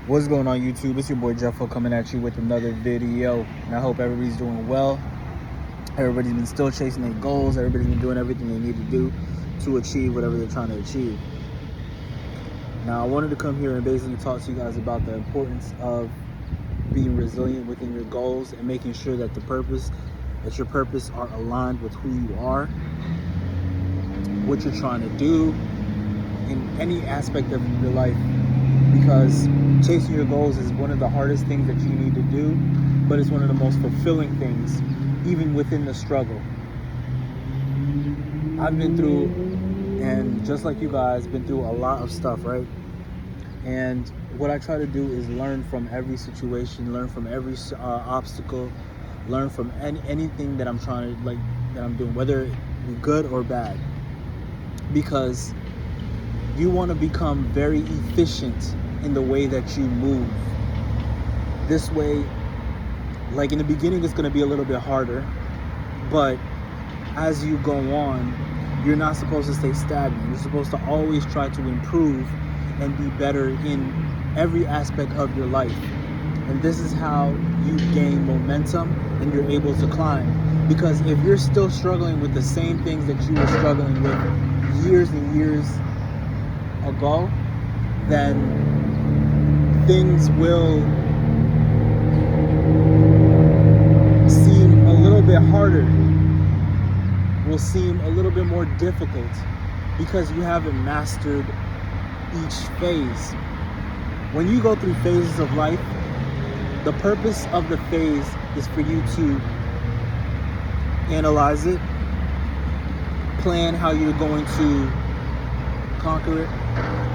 What's going on, YouTube? It's your boy Jeffo coming at you with another video, and I hope everybody's doing well. Everybody's been still chasing their goals. Everybody's been doing everything they need to do to achieve whatever they're trying to achieve. Now, I wanted to come here and basically talk to you guys about the importance of being resilient within your goals and making sure that your purpose are aligned with who you are, what you're trying to do in any aspect of your life. Because chasing your goals is one of the hardest things that you need to do, but it's one of the most fulfilling things, even within the struggle. I've been through, and just like you guys, been through a lot of stuff, right? And what I try to do is learn from every situation, learn from every obstacle, learn from anything that I'm trying to, that I'm doing, whether it be good or bad. Because you want to become very efficient in the way that you move. This way, like in the beginning, it's going to be a little bit harder, but as you go on, you're not supposed to stay stagnant. You're supposed to always try to improve and be better in every aspect of your life. And this is how you gain momentum and you're able to climb. Because if you're still struggling with the same things that you were struggling with years and years ago, then things will seem a little bit harder, will seem a little bit more difficult, because you haven't mastered each phase. When you go through phases of life, the purpose of the phase is for you to analyze it, plan how you're going to conquer it,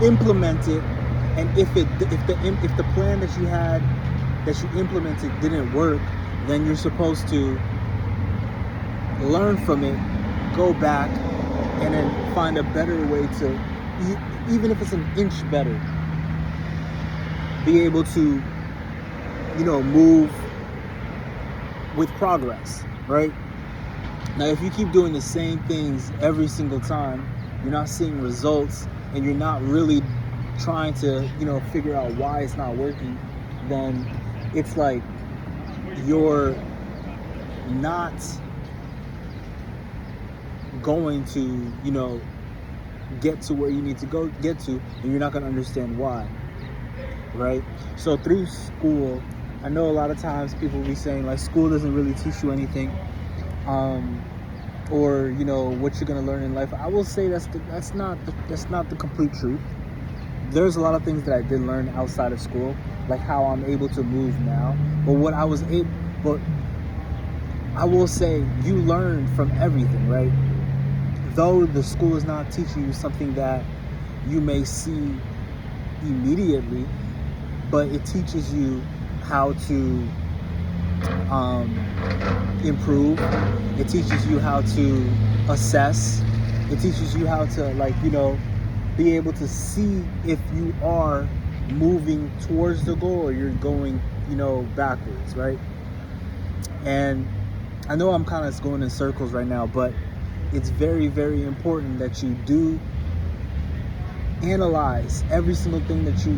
implement it, and if the plan that you had, that you implemented, didn't work, then you're supposed to learn from it, go back, and then find a better way to, even if it's an inch better, be able to, move with progress, right? Now, if you keep doing the same things every single time, you're not seeing results, and you're not really trying to, figure out why it's not working, then it's like you're not going to, get to where you need to get to, and you're not going to understand why, right? So through school, I know a lot of times people will be saying, like, school doesn't really teach you anything, or what you're going to learn in life. I will say that's not the complete truth. There's a lot of things that I did learn outside of school, like how I'm able to move now. But I will say, you learn from everything, right? Though the school is not teaching you something that you may see immediately, but it teaches you how to improve. It teaches you how to assess. It teaches you how to, be able to see if you are moving towards the goal or you're going, backwards, right? And I know I'm kind of going in circles right now, but it's very, very important that you do analyze every single thing that you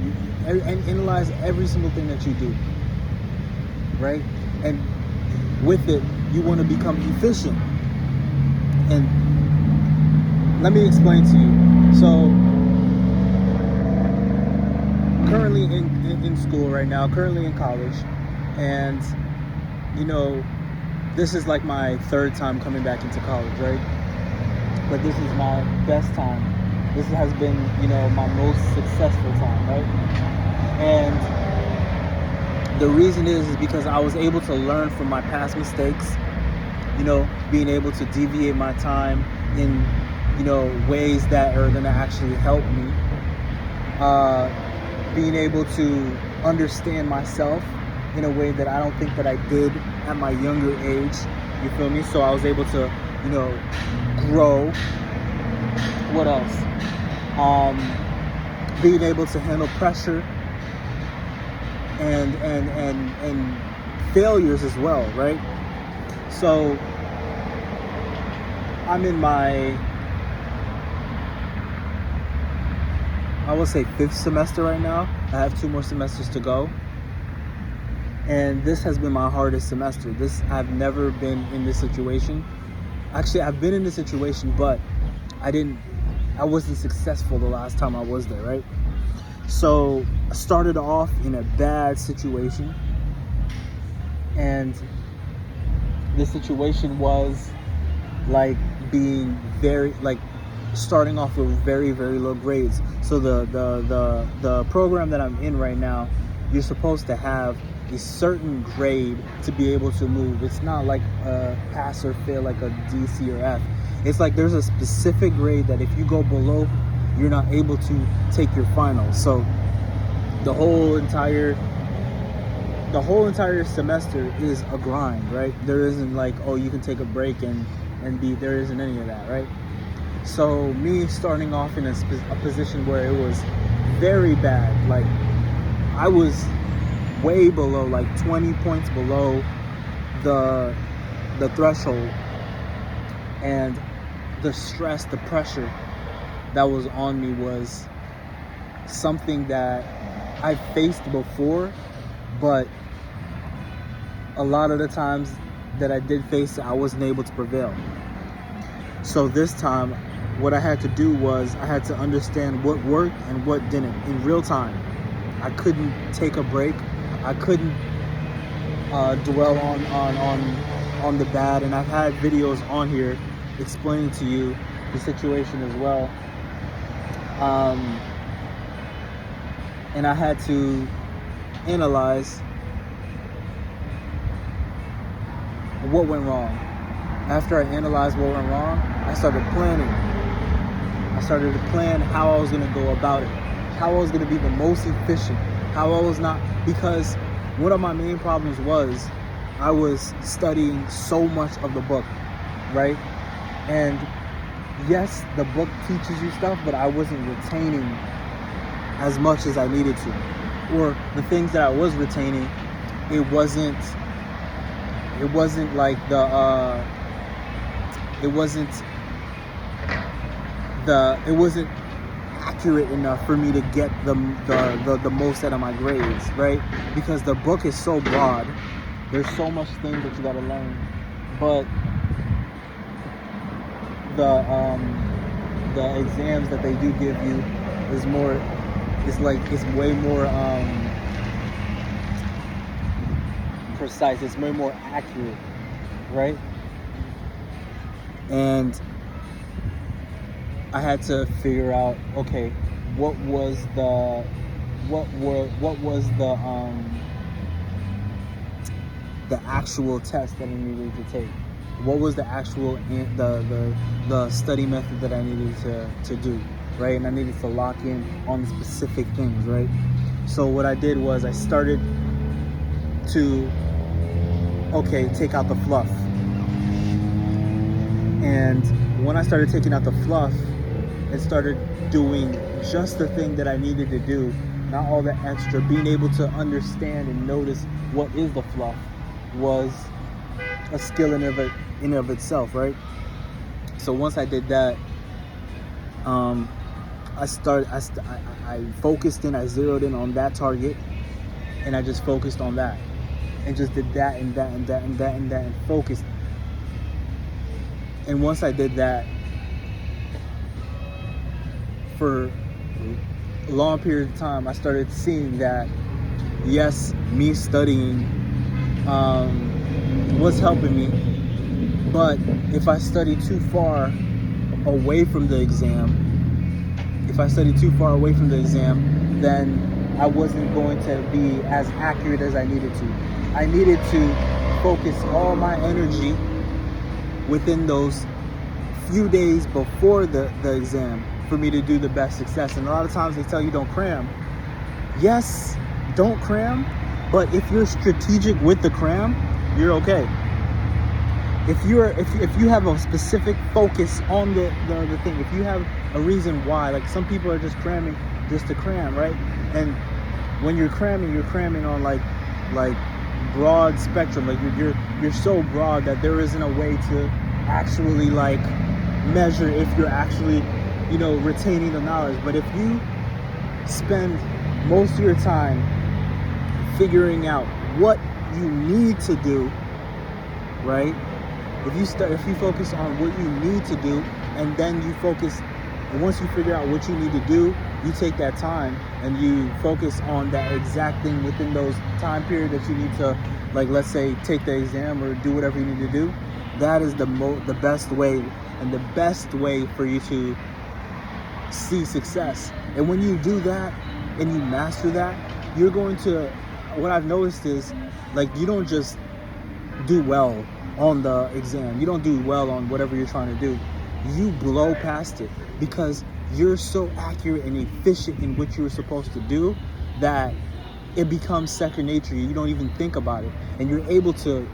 do, right? And with it, you want to become efficient. And let me explain to you. So currently in school right now, currently in college, and this is like my third time coming back into college, right? But this is my best time. This has been, my most successful time, right? And the reason is because I was able to learn from my past mistakes, being able to deviate my time in, ways that are going to actually help me, being able to understand myself in a way that I don't think that I did at my younger age, you feel me? So I was able to, grow. What else? Being able to handle pressure and failures as well, right? So I'm in my, I would say, 5th semester right now. I have 2 more semesters to go. And this has been my hardest semester. I've never been in this situation. Actually, I've been in this situation, but I wasn't successful the last time I was there, right? So I started off in a bad situation, and the situation was like being starting off with very, very low grades. So the program that I'm in right now, you're supposed to have a certain grade to be able to move. It's not like a pass or fail like a D, C, or F. It's like there's a specific grade that if you go below, you're not able to take your finals. So the whole entire semester is a grind, right? There isn't like, oh, you can take a break and there isn't any of that, right? So me starting off in a position where it was very bad, like I was way below, like 20 points below the threshold, and the stress, the pressure that was on me was something that I faced before, but a lot of the times that I did face it, I wasn't able to prevail. So this time, what I had to do was I had to understand what worked and what didn't in real time. I couldn't take a break. I couldn't dwell on the bad, and I've had videos on here explaining to you the situation as well. And I had to analyze what went wrong. After I analyzed what went wrong, I started planning. I started to plan how I was going to go about it, how I was going to be the most efficient, how I was not, because one of my main problems was I was studying so much of the book, right? And yes, the book teaches you stuff, but I wasn't retaining as much as I needed to. Or the things that I was retaining, it wasn't like it wasn't accurate enough for me to get the most out of my grades, right? Because the book is so broad. There's so much things that you gotta learn, but the exams that they do give you is way more precise. It's way more accurate, right? And I had to figure out, okay, what was the actual test that I needed to take? What was the actual the study method that I needed to do, right? And I needed to lock in on specific things, right? So what I did was I started to take out the fluff. And when I started taking out the fluff and started doing just the thing that I needed to do, not all the extra, being able to understand and notice what is the fluff was a skill in of itself, right? So once I did that, I focused in, I zeroed in on that target, and I just focused on that, and just did that and that and that and that and that and focused. And once I did that for a long period of time, I started seeing that, yes, me studying was helping me, but if I study too far away from the exam, then I wasn't going to be as accurate as I needed to. I needed to focus all my energy within those few days before the exam for me to do the best success. And a lot of times they tell you don't cram. Yes, don't cram, but if you're strategic with the cram, you're okay. If you have a specific focus on the thing, if you have a reason why, like some people are just cramming just to cram, right? And when you're cramming on like broad spectrum, like you're so broad that there isn't a way to actually like measure if you're actually retaining the knowledge. But if you spend most of your time figuring out what you need to do, right? If you focus on what you need to do, and then you focus, once you figure out what you need to do, you take that time and you focus on that exact thing within those time period that you need to, like, let's say, take the exam or do whatever you need to do. That is the best way, and the best way for you to see success. And when you do that and you master that, you're going to, what I've noticed is, like, you don't just do well on the exam, you don't do well on whatever you're trying to do, you blow past it because you're so accurate and efficient in what you're supposed to do that it becomes second nature. You don't even think about it, and you're able to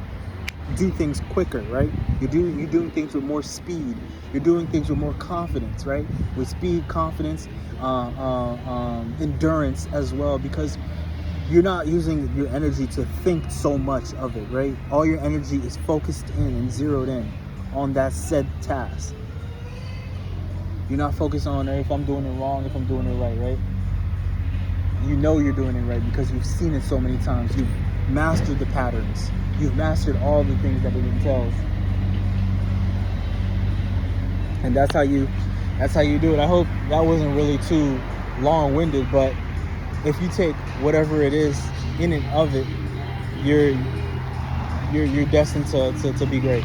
do things quicker, right? You're doing things with more speed. You're doing things with more confidence, right? With speed, confidence, endurance as well, because you're not using your energy to think so much of it, right? All your energy is focused in and zeroed in on that said task. You're not focused on if I'm doing it wrong, if I'm doing it right? You know you're doing it right because you've seen it so many times. You've mastered the patterns. You've mastered all the things that it entails. And that's how you do it. I hope that wasn't really too long-winded, but if you take whatever it is in and of it, you're destined to be great.